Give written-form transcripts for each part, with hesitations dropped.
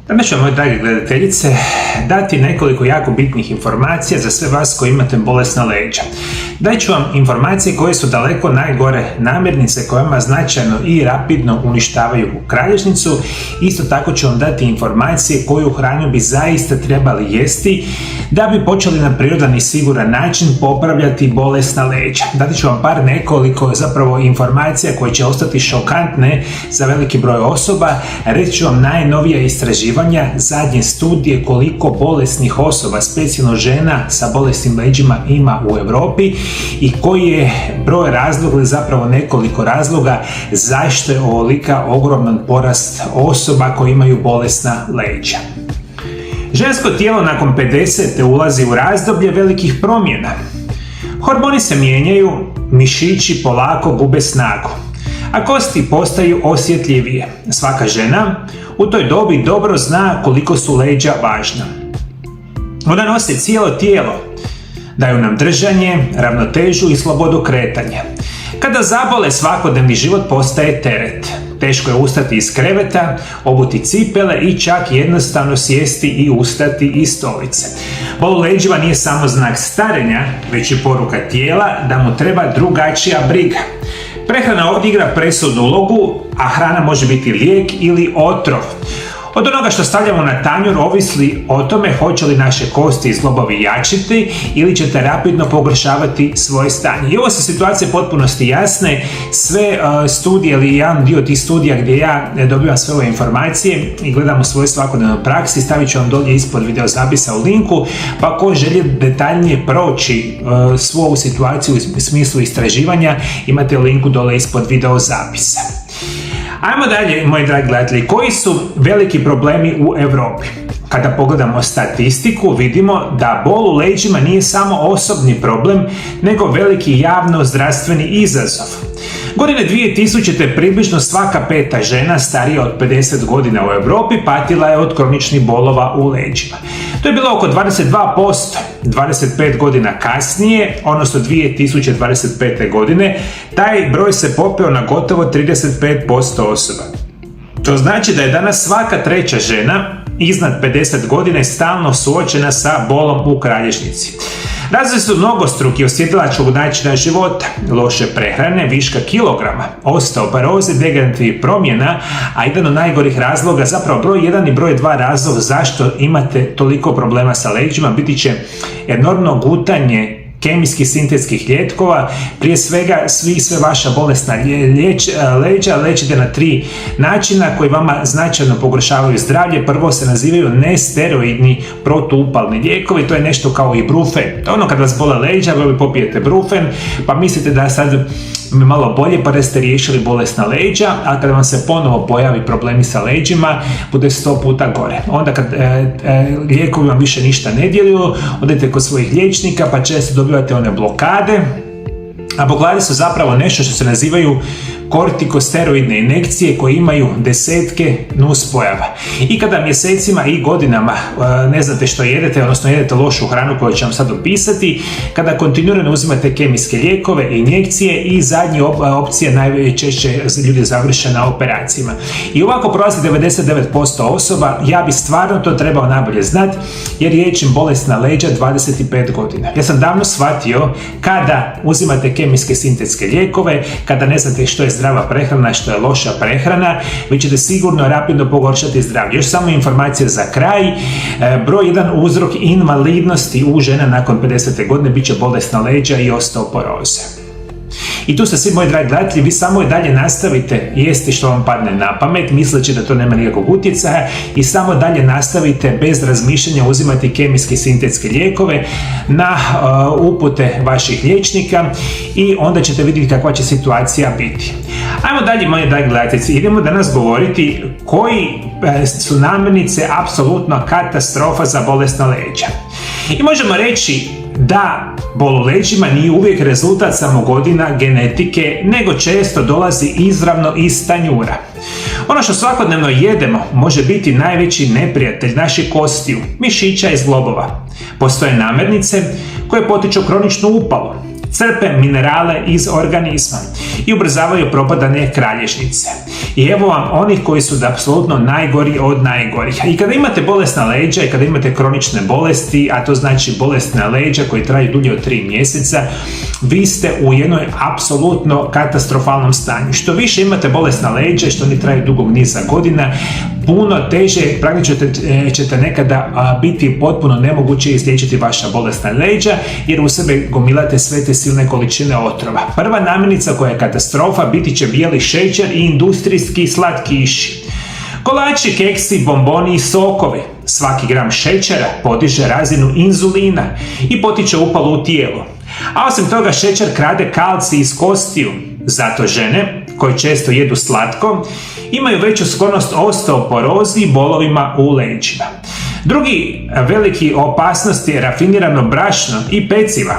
Danas ću vam, moje drage gledateljice, dati nekoliko jako bitnih informacija za sve vas koji imate bolesna leđa. Daću vam informacije koje su daleko najgore namirnice koje vam značajno i rapidno uništavaju kralježnicu. Isto tako ću vam dati informacije koju hranu bi zaista trebali jesti da bi počeli na prirodan i siguran način popravljati bolesna leđa. Dati ću vam nekoliko informacija koje će ostati šokantne za veliki broj osoba. Reći ću vam najnovija istraživanja, zadnje studije koliko bolesnih osoba, specijalno žena sa bolesnim leđima ima u Europi i koji je broj razloga, zapravo nekoliko razloga zašto je ovolika ogroman porast osoba koji imaju bolesna leđa. Žensko tijelo nakon 50. ulazi u razdoblje velikih promjena. Hormoni se mijenjaju, mišići polako gube snagu, a kosti postaju osjetljivije. Svaka žena u toj dobi dobro zna koliko su leđa važna. Ona nose cijelo tijelo, daju nam držanje, ravnotežu i slobodu kretanja. Kada zabole, svakodnevni život postaje teret. Teško je ustati iz kreveta, obuti cipele i čak jednostavno sjesti i ustati iz stolice. Bol u leđima nije samo znak starenja, već i poruka tijela da mu treba drugačija briga. Prehrana ovdje igra presudnu ulogu, a hrana može biti lijek ili otrov. Od onoga što stavljamo na tanjur ovisi o tome hoće li naše kosti i zglobovi jačiti ili ćete rapidno pogoršavati svoje stanje. I ovo su situacije potpunosti jasne. Sve studije ili jedan dio tih studija gdje ja dobivam sve ove informacije i gledam u svojoj svakodnevnoj praksi, stavit ću vam dolje ispod video zapisa u linku, pa ko želi detaljnije proći svu ovu situaciju u smislu istraživanja, imate u linku dole ispod video zapisa. Ajmo dalje, moji dragi gledatelji, koji su veliki problemi u Europi? Kada pogledamo statistiku, vidimo da bol u leđima nije samo osobni problem, nego veliki javno-zdravstveni izazov. Godine 2000. približno svaka 5. žena starija od 50 godina u Europi patila je od kroničnih bolova u leđima. To je bilo oko 22%. 25 godina kasnije, odnosno 2025. godine, taj broj se popeo na gotovo 35% osoba. To znači da je danas svaka 3. žena iznad 50 godina stalno suočena sa bolom u kralježnici. Razlozi su mnogostruki osjetilačkog načina života, loše prehrane, viška kilograma, osteoporoze, degenerativnih promjena, a jedan od najgorih razloga, zapravo broj 1 i broj 2 razlog zašto imate toliko problema sa leđima, biti će enormno gutanje kemijskih sintetskih lijekova. Prije svega sve vaša bolesna leđa lečite na 3 načina koji vama značajno pogoršavaju zdravlje. Prvo se nazivaju nesteroidni protuupalni lijekovi, to je nešto kao i brufen. Ono kad vas bole leđa, vi popijete brufen, pa mislite da sad malo bolje pa da ste riješili bolesna leđa, a kada vam se ponovo pojavi problemi sa leđima, bude 100 puta gore. Onda kad lijekovi vam više ništa ne djeluju, odete kod svojih liječnika pa često dobivate one blokade, a blokade su zapravo nešto što se nazivaju kortikosteroidne injekcije koje imaju desetke nuspojava. I kada mjesecima i godinama ne znate što jedete, odnosno jedete lošu hranu koju ću vam sad opisati, kada kontinuirano uzimate kemijske lijekove, injekcije i zadnja opcija najčešće ljudi završe na operacijama. I ovako prolazi 99% osoba. Ja bi stvarno to trebao najbolje znati jer liječim bolesna leđa 25 godina. Ja sam davno shvatio kada uzimate kemijske sintetske lijekove, kada ne znate što je zdrava prehrana, što je loša prehrana, vi ćete sigurno rapidno pogoršati zdravlje. Još samo informacija za kraj. Broj 1 uzrok invalidnosti u žena nakon 50. godine bit će bolesna leđa i osteoporoze. I tu ste svi, moji dragi gledatelji, vi samo i dalje nastavite jesti što vam padne na pamet, misleći da to nema nikakvog utjecaja, i samo dalje nastavite bez razmišljanja uzimati kemijske sintetske lijekove na upute vaših liječnika i onda ćete vidjeti kakva će situacija biti. Ajmo dalje, moji dragi gledatelji, idemo danas govoriti koji su namirnice apsolutno katastrofa za bolesna leđa. I možemo reći da bol u leđima nije uvijek rezultat samo godina genetike, nego često dolazi izravno iz tanjura. Ono što svakodnevno jedemo može biti najveći neprijatelj naših kostiju, mišića i zglobova. Postoje namirnice koje potiču kroničnu upalu, crpe minerale iz organizma i ubrzavaju propadanje kralježnice. I evo vam onih koji su apsolutno najgori od najgorih. I kada imate bolesna leđa i kada imate kronične bolesti, a to znači bolesna leđa koji traju dulje od 3 mjeseca, vi ste u jednoj apsolutno katastrofalnom stanju. Što više imate bolesna leđa i što oni traju dugog niza godina, puno teže, praktično ćete nekada biti potpuno nemoguće izliječiti vaša bolesna leđa, jer u sebe gomilate sve te silne količine otrova. Prva namirnica koja je katastrofa biti će bijeli šećer i industrijski slatkiši. Kolači, keksi, bomboni i sokovi. Svaki gram šećera podiže razinu inzulina i potiče upalu u tijelu. A osim toga šećer krade kalcij iz kostiju. Zato žene koje često jedu slatko imaju veću sklonost osteoporozi i bolovima u leđima. Drugi veliki opasnost je rafinirano brašno i peciva.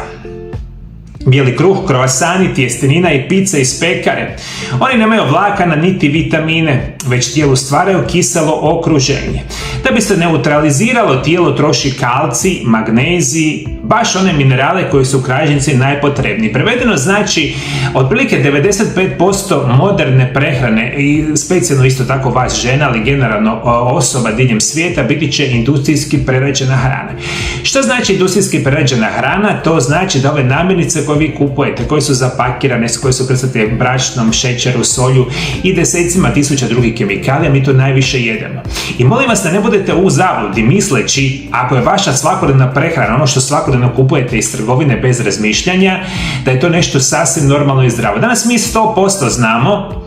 Bijeli kruh, kroasani, tjestenina i pizza iz pekare. Oni nemaju vlakana niti vitamine, već tijelu stvaraju kiselo okruženje. Da bi se neutraliziralo, tijelo troši kalcij, magnezij, baš one minerale koji su kralježnici najpotrebniji. Prevedeno znači, otprilike 95% moderne prehrane i specijalno isto tako vas žena, ali generalno osoba diljem svijeta, biti će industrijski prerađena hrana. Što znači industrijski prerađena hrana? To znači da ove namirnice koje vi kupujete, koje su zapakirane, koje su krcate brašnom, šećeru, solju i desecima tisuća drugih kemikalija, mi to najviše jedemo. I molim vas da ne budete u zabludi misleći, ako je vaša svakodnevna prehrana, ono što svakodnevno kupujete iz trgovine bez razmišljanja, da je to nešto sasvim normalno i zdravo. Danas mi 100% znamo,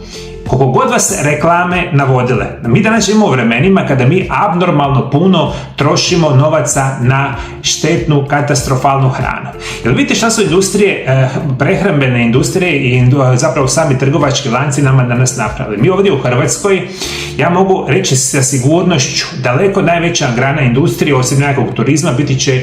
koliko god vas reklame navodile, mi danas živimo u vremenima kada mi abnormalno puno trošimo novaca na štetnu, katastrofalnu hranu. Jer vidite šta su industrije, prehrambene industrije i zapravo sami trgovački lanci nama danas napravili. Mi ovdje u Hrvatskoj, ja mogu reći sa sigurnošću, daleko najveća grana industrije, osim nekakvog turizma, biti će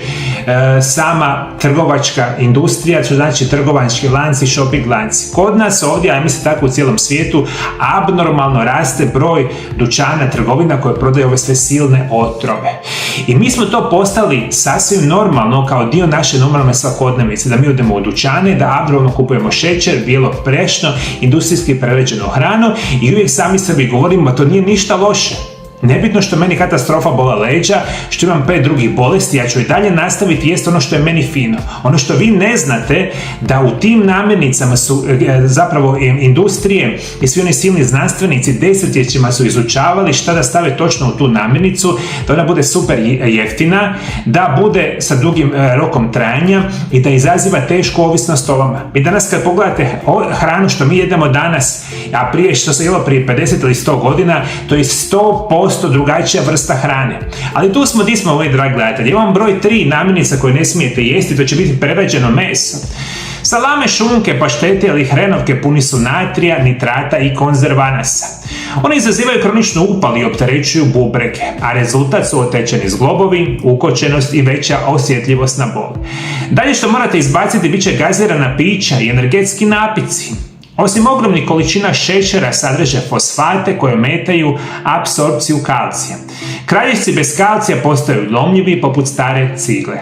sama trgovačka industrija, što znači trgovački lanci, shopping lanci. Kod nas ovdje, a mislim tako u cijelom svijetu, abnormalno raste broj dućana, trgovina koje prodaju ove sve silne otrove. I mi smo to postali sasvim normalno kao dio naše normalne svakodnevice, da mi odemo u dućane, da abnormalno kupujemo šećer, bijelo brašno, industrijski prerađenu hranu i uvijek sami sebi govorimo, to nije ništa loše. Nebitno što meni katastrofa bola leđa, što imam 5 drugih bolesti, ja ću i dalje nastaviti jesti ono što je meni fino. Ono što vi ne znate, da u tim namirnicama su zapravo industrije i svi oni silni znanstvenici desetljećima su izučavali šta da stave točno u tu namirnicu, da ona bude super jeftina, da bude sa dugim rokom trajanja i da izaziva tešku ovisnost o vama. I danas kad pogledate hranu što mi jedemo danas, a prije što se jelo prije 50 ili 100 godina, to je 100% drugačija vrsta hrane. Ali tu smo, di smo, moji dragi gledatelji. Imam broj 3 namirnica koje ne smijete jesti, to će biti prerađeno meso. Salame, šunke, paštete ili hrenovke puni su natrija, nitrata i konzervanasa. Oni izazivaju kroničnu upal i opterećuju bubrege, a rezultat su otečeni zglobovi, ukočenost i veća osjetljivost na bol. Dalje što morate izbaciti bit će gazirana pića i energetski napici. Osim ogromnih količina šećera sadrže fosfate koje ometaju apsorpciju kalcija. Kralješci bez kalcija postaju lomljivi poput stare cigle.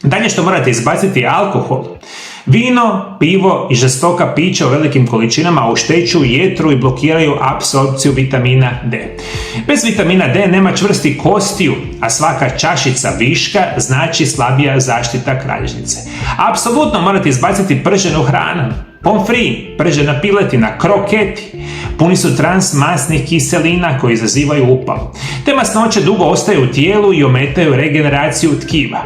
Dalje što morate izbaciti je alkohol. Vino, pivo i žestoka pića u velikim količinama oštećuju jetru i blokiraju apsorpciju vitamina D. Bez vitamina D nema čvrstih kostiju, a svaka čašica viška znači slabija zaštita kralježnice. Apsolutno morate izbaciti prženu hranu. Pomfri, pržena piletina, kroketi, puni su transmasnih kiselina koji izazivaju upal. Te masnoće dugo ostaju u tijelu i ometaju regeneraciju tkiva.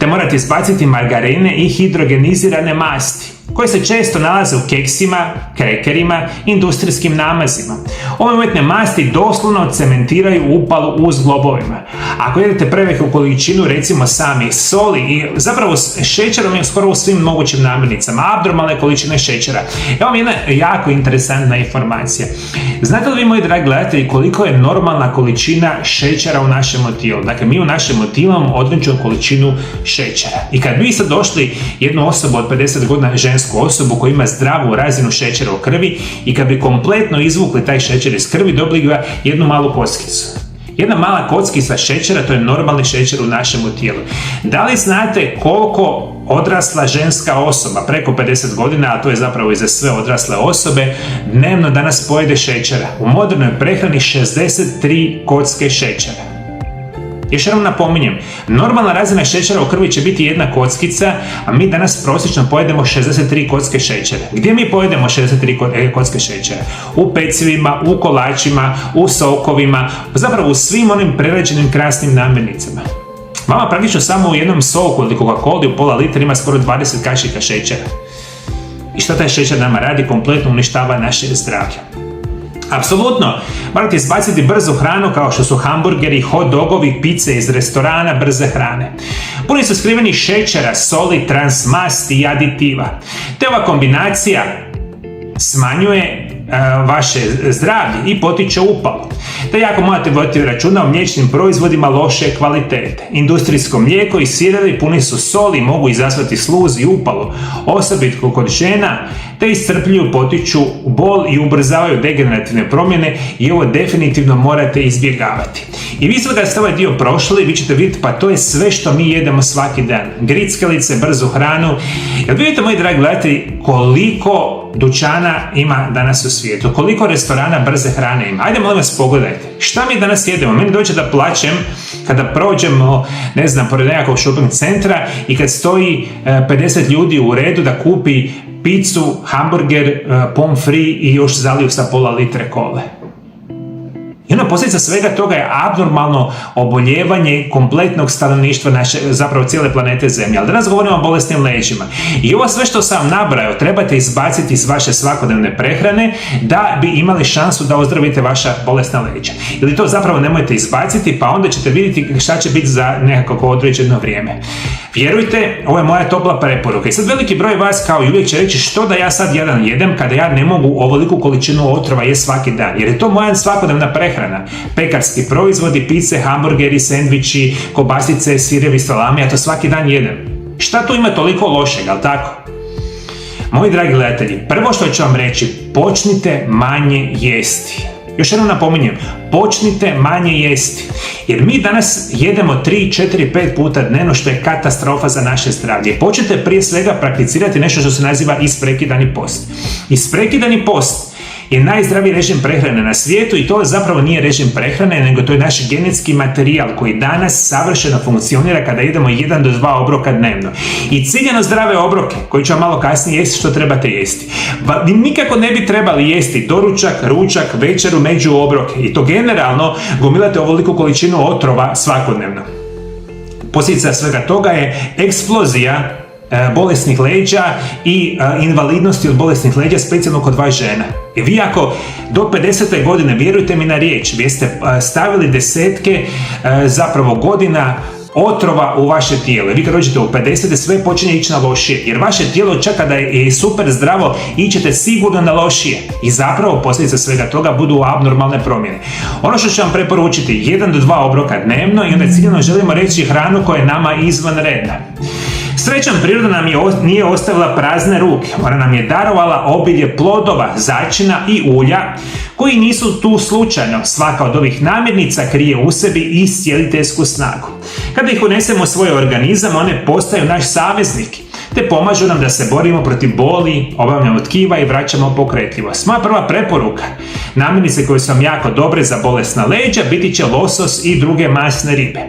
Te morate izbaciti margarine i hidrogenizirane masti, koje se često nalaze u keksima, krekerima, industrijskim namazima. Ove umjetne masti doslovno cementiraju upalu u zglobovima. Ako jedete preveliku količinu, recimo sami soli i zapravo šećerom je skoro u svim mogućim namirnicama, abnormalne količine šećera. Evo mi jedna jako interesantna informacija. Znate li vi, moji dragi gledatelji, koliko je normalna količina šećera u našem tijelu? Dakle, mi u našem tijelu imamo određenu količinu šećera. I kad bi sad došli jednu osobu od 50 godina, žensku osobu koja ima zdravu razinu šećera u krvi, i kad bi kompletno izvukli taj šećer iz krvi, dobili ga jednu malu kockicu. Jedna mala kockica šećera, to je normalni šećer u našem tijelu. Da li znate koliko odrasla ženska osoba preko 50 godina, a to je zapravo i za sve odrasle osobe, dnevno danas pojede šećera. U modernoj prehrani 63 kocke šećera. Još jednom napominjem, normalna razina šećera u krvi će biti 1 kockica, a mi danas prosječno pojedemo 63 kocke šećera. Gdje mi pojedemo 63 kocke šećera? U pecivima, u kolačima, u sokovima, zapravo u svim onim prerađenim krasnim namirnicama. Vama praktično samo u jednom soku ili Coca-Coli u pola litra ima skoro 20 kašika šećera. I što taj šećer nama radi? Kompletno uništava naše zdravlje. Apsolutno, morate izbaciti brzu hranu kao što su hamburgeri, hot dogovi, pice iz restorana, brze hrane. Puni su skriveni šećera, soli, transmasti i aditiva. Te ova kombinacija smanjuje vaše zdravlje i potiče upalo. Te jako morate voditi računa o mliječnim proizvodima loše kvalitete. Industrijsko mlijeko i sirevi puni su soli, mogu izazvati sluz i upalo, osobito kod žena, te iscrpljuju, potiču bol i ubrzavaju degenerativne promjene i ovo definitivno morate izbjegavati. I vi kad ste ovaj dio prošli, vi ćete vidjeti pa to je sve što mi jedemo svaki dan. Grickalice, brzu hranu. Jel vidite, moji dragi gledatelji, koliko dućana ima danas u svijetu, koliko restorana brze hrane ima? Ajde, molim vas, pogledajte. Šta mi danas jedemo? Meni dođe da plačem kada prođemo, ne znam, pored nekakvog shopping centra i kad stoji 50 ljudi u redu da kupi picu, hamburger, pomfrit i još zaliju sa pola litre kole. I ona posljedica svega toga je abnormalno oboljevanje kompletnog stanovništva naše, zapravo cijele planete Zemlje. Ali danas govorimo o bolesnim leđima. I ovo sve što sam nabrajao trebate izbaciti iz vaše svakodnevne prehrane da bi imali šansu da ozdravite vaša bolesna leđa. Ili to zapravo nemojte izbaciti, pa onda ćete vidjeti šta će biti za nekako određeno vrijeme. Vjerujte, ovo je moja topla preporuka. I sad veliki broj vas kao i uvijek će reći što da ja sad jedem kada ja ne mogu ovoliku količinu otrova jest svaki dan. Jer je to moja svakodnevna prehrana. Pekarski proizvodi, pice, hamburgeri, sendviči, kobasice, sirevi, salami, ja to svaki dan jedem. Šta tu ima toliko lošeg, ali tako? Moji dragi gledatelji, prvo što ću vam reći, počnite manje jesti. Još jednom napominjem, počnite manje jesti. Jer mi danas jedemo 3, 4, 5 puta dnevno, što je katastrofa za naše zdravlje. Počnite prije svega prakticirati nešto što se naziva isprekidani post. Isprekidani post je najzdraviji režim prehrane na svijetu i to zapravo nije režim prehrane, nego to je naš genetski materijal koji danas savršeno funkcionira kada jedemo 1 do 2 obroka dnevno. I ciljano zdrave obroke, koji ću vam malo kasnije jesti, što trebate jesti. Vi nikako ne bi trebali jesti doručak, ručak, večeru, među obroke i to generalno gomilate ovoliku količinu otrova svakodnevno. Posljedica svega toga je eksplozija bolesnih leđa i invalidnosti od bolesnih leđa, specijalno kod vas žena. I vi ako do 50. godine, vjerujte mi na riječ, vi ste stavili desetke zapravo godina otrova u vaše tijelo. Vi kad dođete u 50. sve počinje ići na lošije, jer vaše tijelo čak kada je super zdravo, ićete sigurno na lošije. I zapravo posljedica svega toga budu abnormalne promjene. Ono što ću vam preporučiti, 1 do 2 obroka dnevno i onda ciljano želimo reći hranu koja je nama izvanredna. Srećom, priroda nam nije ostavila prazne ruke. Ona nam je darovala obilje plodova, začina i ulja koji nisu tu slučajno. Svaka od ovih namirnica krije u sebi iscijeliteljsku snagu. Kada ih unesemo u svoj organizam, one postaju naš saveznik, te pomažu nam da se borimo protiv boli, obavljamo tkiva i vraćamo pokretljivost. Moja prva preporuka, namirnice koje su vam jako dobre za bolesna leđa, biti će losos i druge masne ribe.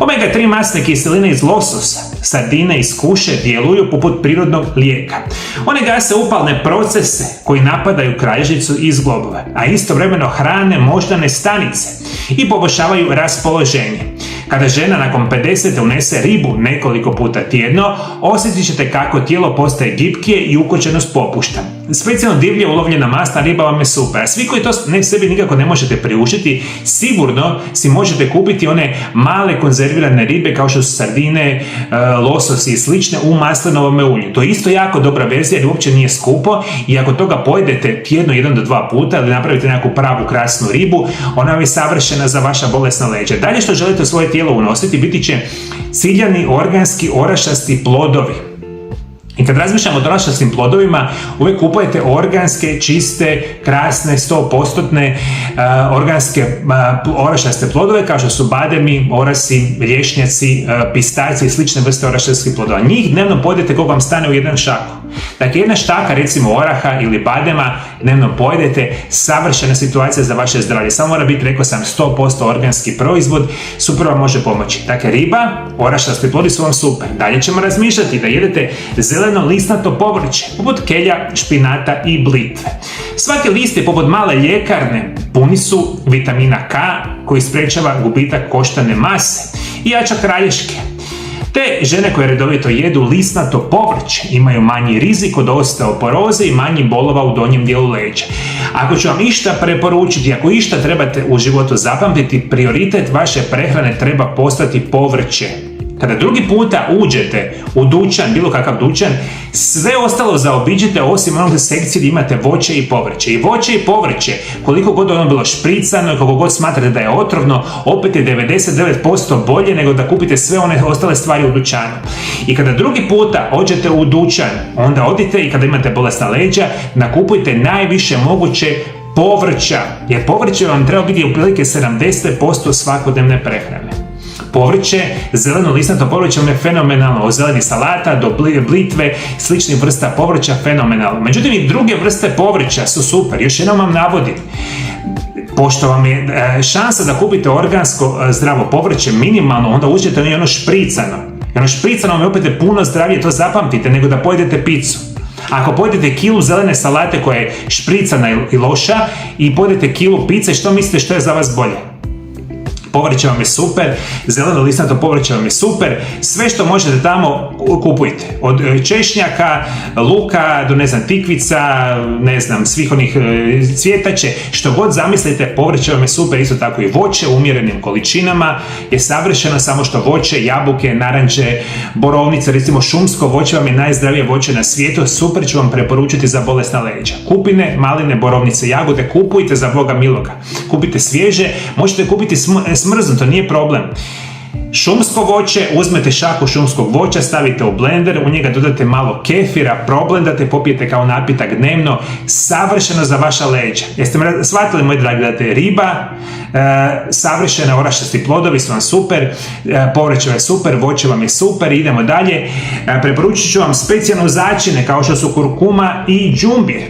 Omega-3 masne kiseline iz lososa, sardine i skuše djeluju poput prirodnog lijeka. One gase upalne procese koji napadaju kralježnicu i zglobove, a istovremeno hrane moždane stanice i poboljšavaju raspoloženje. Kada žena nakon 50. unese ribu nekoliko puta tjedno, osjetit ćete kako tijelo postaje gibkije i ukočenost popušta. Specijalno divlje ulovljena masna riba vam je super, a svi koji to sebi nikako ne možete priuštiti, sigurno si možete kupiti one male konzervirane ribe kao što su sardine, lososi i slične u maslinovome ulju. To je isto jako dobra verzija jer uopće nije skupo i ako toga pojedete tjedno 1 do 2 puta ili napravite nekakvu pravu krasnu ribu, ona je savršena za vaša bolesna leđa. Dalje što želite u svoje tijelo unositi biti će ciljani organski orašasti plodovi. I kad razmišljamo o orašastim plodovima, uvijek kupujete organske, čiste, krasne, 100% organske orašaste plodove, kao što su bademi, orasi, lješnjaci, pistaci i slične vrste orašastih plodova. Njih dnevno pojedete koliko vam stane u jedan šaku. Dakle, jedna štaka, recimo oraha ili badema, dnevno pojedete, savršena situacija za vaše zdravlje. Samo mora biti, rekao sam, 100% organski proizvod, super vam može pomoći. Dakle, riba, orašasti plodi su vam super. Dalje ćemo razmišljati da jedete zeleno listnato povrće, poput kelja, špinata i blitve. Svaki list je poput male ljekarne, puni su vitamina K koji sprečava gubitak koštane mase i jača kralješke. Te žene koje redovito jedu listnato povrće imaju manji rizik od osteoporoze i manji bolova u donjem dijelu leđa. Ako ću vam išta preporučiti, ako išta trebate u životu zapamtiti, prioritet vaše prehrane treba postati povrće. Kada drugi puta uđete u dućan, bilo kakav dućan, sve ostalo zaobiđite osim onog sekcije gdje imate voće i povrće. I voće i povrće, koliko god ono bilo špricano i koliko god smatrate da je otrovno, opet je 99% bolje nego da kupite sve one ostale stvari u dućanu. I kada drugi puta ođete u dućan, onda odite i kada imate bolesna leđa, nakupujte najviše moguće povrća, jer povrće vam treba biti otprilike 70% svakodnevne prehrane. Povrće, zeleno listnato povrće je fenomenalno, od zelenih salata do blitve, sličnih vrsta povrća fenomenalno. Međutim, i druge vrste povrća su super, još jednom vam navodim. Pošto vam je šansa da kupite organsko zdravo povrće minimalno, onda uđete u ono špricano. I ono špricano vam je opet puno zdravije, to zapamtite, nego da pojedete picu. Ako pojedete kilu zelene salate koja je špricana i loša i pojedete kilu pice, što mislite što je za vas bolje? Povrće vam je super, zeleno listnato povrće vam je super, sve što možete tamo kupujte. Od češnjaka, luka, do tikvica, svih onih cvjetače, što god zamislite, povrće vam je super, isto tako i voće u umjerenim količinama je savršeno, samo što voće, jabuke, naranče, borovnice, recimo šumsko voće vam je najzdravije voće na svijetu, super ću vam preporučiti za bolesna leđa. Kupine, maline, borovnice, jagode, kupujte za Boga miloga. Kupite svježe, možete kupiti smrznuto, nije problem. Šumsko voće, uzmete šaku šumskog voća, stavite u blender, u njega dodate malo kefira, problendate, popijete kao napitak dnevno, savršeno za vaša leđa. Jeste me shvatili, moji dragi, da je riba, savršene orašasti plodovi su vam super, povrće je super, voće vam je super, idemo dalje. Preporučit ću vam specijalne začine kao što su kurkuma i džumbir.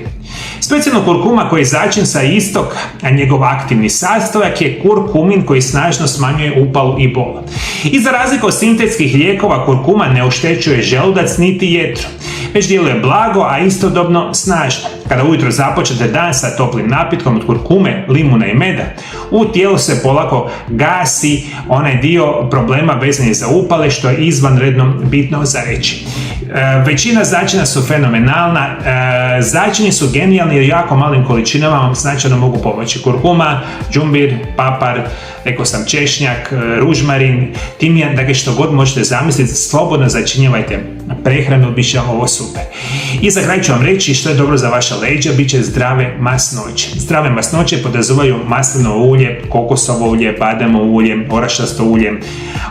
Specijalno kurkuma koji je začin sa istoka, a njegov aktivni sastojak je kurkumin koji snažno smanjuje upalu i bol. I za razliku od sintetskih lijekova, kurkuma ne oštećuje želudac niti jetru, već djeluje blago, a istodobno snažno. Kada ujutro započete dan sa toplim napitkom od kurkume, limuna i meda, u tijelu se polako gasi onaj dio problema vezanih za upale, što je izvanredno bitno za reći. Većina začina su fenomenalna, začini su genijalni jer jako malim količinama vam značajno mogu pomoći. Kurkuma, džumbir, papar, rekao sam češnjak, ružmarin, timijan, dakle što god možete zamisliti, slobodno začinjavajte prehranu, bit će ovo super. I za kraj ću vam reći što je dobro za vaša leđa, bit će zdrave masnoće. Zdrave masnoće podrazumijevaju maslinovo ulje, kokosovo ulje, bademovo ulje, orašasto ulje,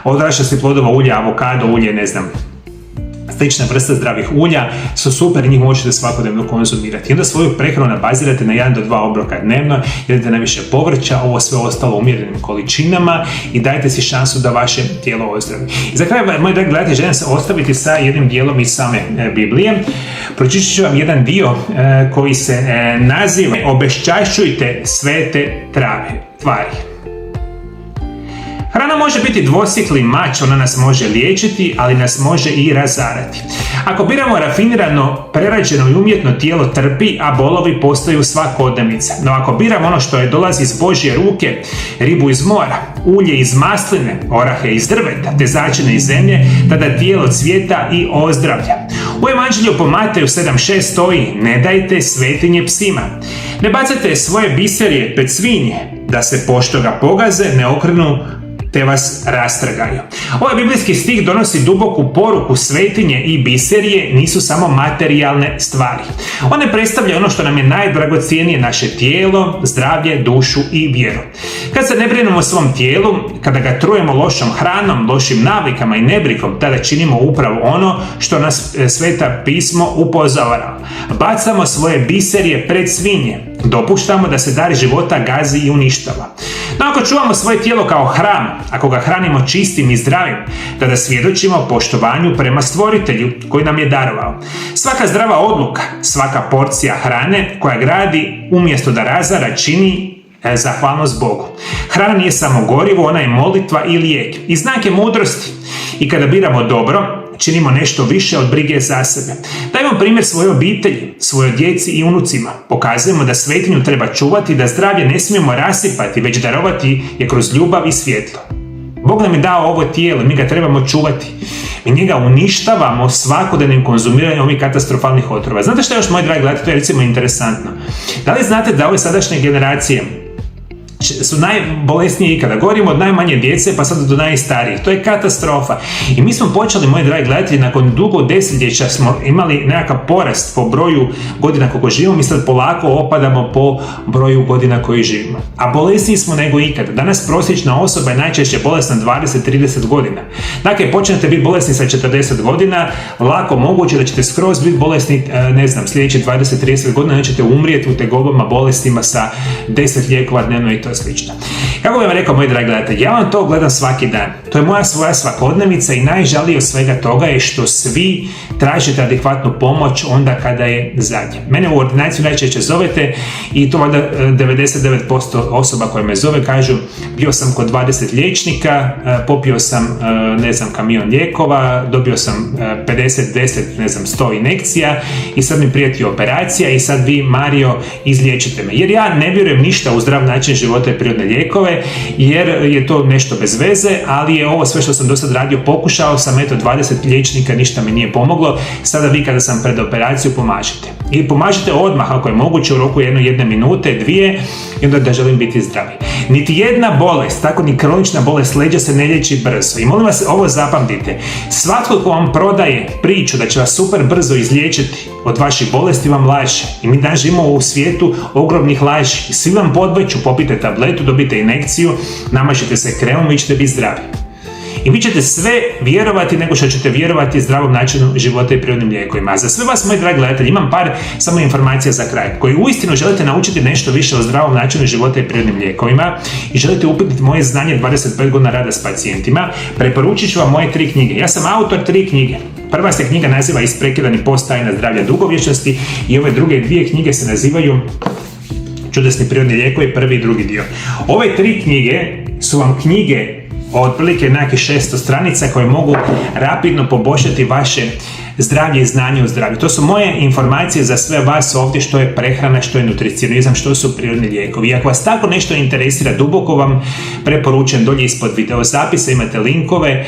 od orašastih plodova ulje, avokado ulje, slične vrste zdravih ulja su super i njih možete svakodnevno konzumirati. I onda svoju prehranu bazirate na 1 do 2 obroka dnevno, jedete najviše povrća, ovo sve ostalo u umjerenim količinama i dajte si šansu da vaše tijelo ozdravi. I za kraj, moji dragi gledatelji, želim se ostaviti sa jednim dijelom iz same Biblije. Pročitat ću vam jedan dio koji se naziva Obeščašćujte svete tvari. Hrana može biti dvosjekli mač, ona nas može liječiti, ali nas može i razarati. Ako biramo rafinirano, prerađeno i umjetno, tijelo trpi, a bolovi postaju svakodnevnica. No ako biramo ono što dolazi iz Božje ruke, ribu iz mora, ulje iz masline, orahe iz drveta, te začine iz zemlje, tada tijelo cvjeta i ozdravlja. U Evanđelju po Mateju 7.6 stoji: ne dajte svetinje psima. Ne bacajte svoje biserije pred svinje, da se pošto ga pogaze ne okrenu te vas rastrgaju. Ovaj biblijski stih donosi duboku poruku. Svetinje i biserije nisu samo materijalne stvari. One predstavljaju ono što nam je najdragocjenije, naše tijelo, zdravlje, dušu i vjeru. Kad se ne brinemo o svom tijelu, kada ga trujemo lošom hranom, lošim navikama i nebrigom, tada činimo upravo ono što nas Sveta pismo upozorava. Bacamo svoje biserije pred svinje. Dopuštamo da se dar života gazi i uništava. No ako čuvamo svoje tijelo kao hram, ako ga hranimo čistim i zdravim, tada svjedočimo poštovanju prema Stvoritelju koji nam je darovao. Svaka zdrava odluka, svaka porcija hrane koja gradi umjesto da razara čini zahvalnost Bogu. Hrana nije samo gorivo, ona je molitva i lijek. I znak je mudrosti. I kada biramo dobro, činimo nešto više od brige za sebe. Dajmo primjer svoje obitelji, svojoj djeci i unucima. Pokazujemo da svetinju treba čuvati, da zdravlje ne smijemo rasipati, već darovati je kroz ljubav i svjetlo. Bog nam je dao ovo tijelo, mi ga trebamo čuvati. Mi njega uništavamo svakodnevnim konzumiranjem ovih katastrofalnih otrova. Znate što je još, moji dragi gledatelji, to je recimo interesantno. Da li znate da ove sadašnje generacije su najbolesnije ikada? Govorimo od najmanje djece pa sad do najstarijih. To je katastrofa. I mi smo počeli, moji dragi gledatelji, nakon dugo desetljeća smo imali nekakav porast po broju godina koliko živimo, mi sad polako opadamo po broju godina koji živimo. A bolesniji smo nego ikada. Danas prosječna osoba je najčešće bolesna 20-30 godina. Dakle, počnete biti bolesni sa 40 godina, lako moguće da ćete skroz biti bolesni, sljedećih 20-30 godina, nećete umrijeti u tegobama, bolestima sa 10 lijekova dnevno i to slično. Kako bih vam rekao, moji dragi gledatelji, ja vam to gledam svaki dan. To je moja svoja svakodnevica i najžalije od svega toga je što svi tražite adekvatnu pomoć onda kada je zadnje. Mene u ordinaciju najčešće zovete i to valjda 99% osoba koje me zove kažu: bio sam kod 20 liječnika, popio sam kamion lijekova, dobio sam 100 injekcija i sad mi prijeti operacija i sad vi, Mario, izliječite me. Jer ja ne vjerujem ništa u zdrav način života i prirodne lijekove, jer je to nešto bez veze, ali je ovo sve što sam do sad radio, pokušao sam, 20 liječnika, ništa mi nije pomoglo. Sada vi kada sam pred operaciju pomažite. I pomažite odmah ako je moguće, u roku jedne minute, dvije, i onda da želim biti zdravi. Niti jedna bolest, tako ni kronična bolest leđa se ne liječi brzo. I molim vas, ovo zapamtite. Svatko ko vam prodaje priču da će vas super brzo izliječiti od vaših bolesti vam laže. I mi danas živimo u svijetu ogromnih laži. I svi vam podmeću, popite tabletu, dobite injekciju, namažite se kremom i ćete biti zdravi. I vi ćete sve vjerovati nego što ćete vjerovati zdravom načinu života i prirodnim lijekovima. A za sve vas, moji dragi gledatelji, imam par samo informacija za kraj. Koji uistinu želite naučiti nešto više o zdravom načinu života i prirodnim lijekovima i želite upititi moje znanje 25 godina rada s pacijentima, preporučit ću vam moje 3 knjige. Ja sam autor 3 knjige. Prva se knjiga naziva Isprekidani post tajna zdravlja dugovječnosti i ove druge 2 knjige se nazivaju Čudesni prirodni lijekovi, prvi i drugi dio. Ove 3 knjige su vam knjige otprilike nekih 600 stranica koje mogu rapidno poboljšati vaše zdravlje i znanje o zdravlju. To su moje informacije za sve vas ovdje, što je prehrana, što je nutricionizam, što su prirodni lijekovi. I ako vas tako nešto interesira, duboko vam preporučujem, dolje ispod video zapisa imate linkove,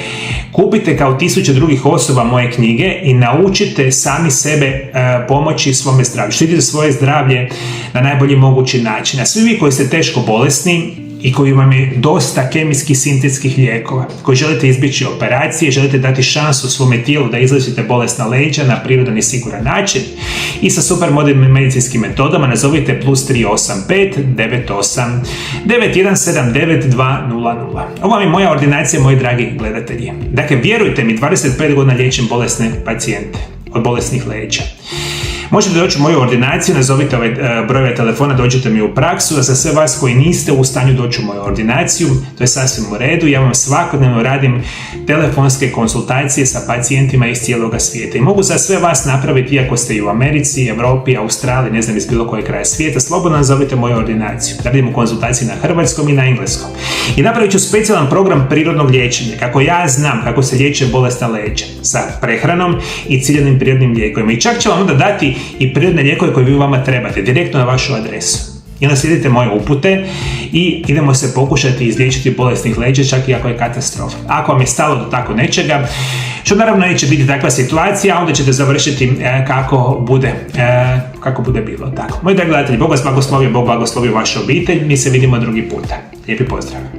kupite kao 1000 drugih osoba moje knjige i naučite sami sebe pomoći svome zdravlju. Štitite svoje zdravlje na najbolji mogući način. A svi vi koji ste teško bolesni i koji vam je dosta kemijskih sintetskih lijekova, koji želite izbjeći operacije, želite dati šansu svome tijelu da izlečite bolesna leđa na prirodan i siguran način i sa super modernim medicinskim metodama, nazovite +385 98 9179 200. Ovo je moja ordinacija, moji dragi gledatelji. Dakle, vjerujte mi, 25 godina liječim bolesne pacijente od bolesnih leđa. Možete doći u moju ordinaciju, nazovite ove brojeve telefona, dođete mi u praksu, a za sve vas koji niste u stanju doći u moju ordinaciju, to je sasvim u redu, ja vam svakodnevno radim telefonske konsultacije sa pacijentima iz cijeloga svijeta i mogu za sve vas napraviti, iako ste i u Americi, Europi, Australiji, iz bilo koje kraja svijeta, slobodno nazovite moju ordinaciju. Radimo konsultacije na hrvatskom i na engleskom. I napravit ću specijalan program prirodnog liječenja, kako ja znam kako se liječe bolesna leđa, sa prehranom i ciljanim prirodnim lijekovima. I čak ću vam onda dati i prirodne lijekove koje vi vama trebate, direktno na vašu adresu. I onda slijedite moje upute i idemo se pokušati izliječiti bolesnih leđa, čak i ako je katastrofa. Ako vam je stalo do tako nečega, što naravno neće biti takva situacija, onda ćete završiti kako bude bilo. Tako. Moji dragi gledatelji, Bog vas blagoslovio, Bog blagoslovio vašu obitelj, mi se vidimo drugi puta. Lijepi pozdrav!